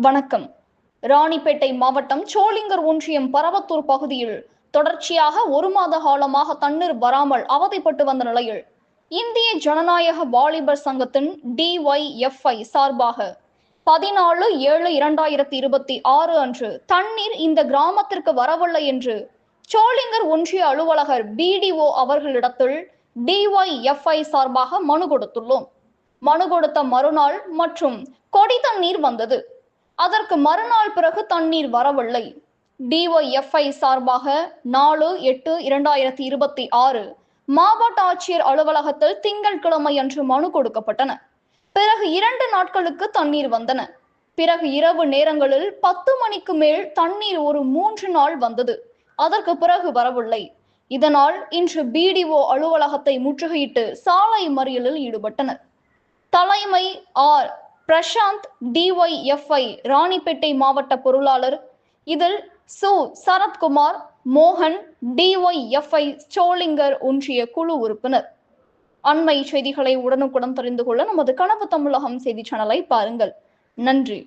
வணக்கம். ராணிப்பேட்டை மாவட்டம் சோளிங்கர் ஒன்றியம் பரவத்தூர் பகுதியில் தொடர்ச்சியாக 1 மாத காலமாக தண்ணீர் வராமல் அவதிப்பட்டு வந்த நிலையில் இந்திய ஜனநாயக வாலிபர் சங்கத்தின் DYFI சார்பாக 14/7/2026 அன்று தண்ணீர் இந்த கிராமத்திற்கு வரவில்லை என்று சோளிங்கர் ஒன்றிய அலுவலகர் BDO அவர்களிடத்தில் DYFI சார்பாக மனு கொடுத்துள்ளோம். மனு கொடுத்த மறுநாள் மற்றும் கொடி தண்ணீர் வந்தது. அதற்கு மறுநாள் பிறகு தண்ணீர் வரவில்லை. DYFI சார்பாக 4/8/2026 மாவட்ட ஆட்சியர் அலுவலகத்தில் திங்கட்கிழமை அன்று மனு கொடுக்கப்பட்டன. பிறகு 2 நாட்களுக்கு தண்ணீர் வந்தன. பிறகு இரவு நேரங்களில் 10 மணிக்கு மேல் தண்ணீர் ஒரு 3 நாள் வந்தது. அதற்கு பிறகு வரவில்லை. இதனால் இன்று BDO அலுவலகத்தை முற்றுகையிட்டு சாலை மறியலில் ஈடுபட்டனர். தலைமை ஆர். பிரசாந்த் DYFI ராணிப்பேட்டை மாவட்ட பொருளாளர், இதில் சு. சரத்குமார், மோகன் DYFI சோளிங்கர் ஒன்றிய குழு உறுப்பினர். அண்மை செய்திகளை உடனுக்குடன் தெரிந்து கொள்ள நமது கனவு தமிழகம் செய்தி சேனலை பாருங்கள். நன்றி.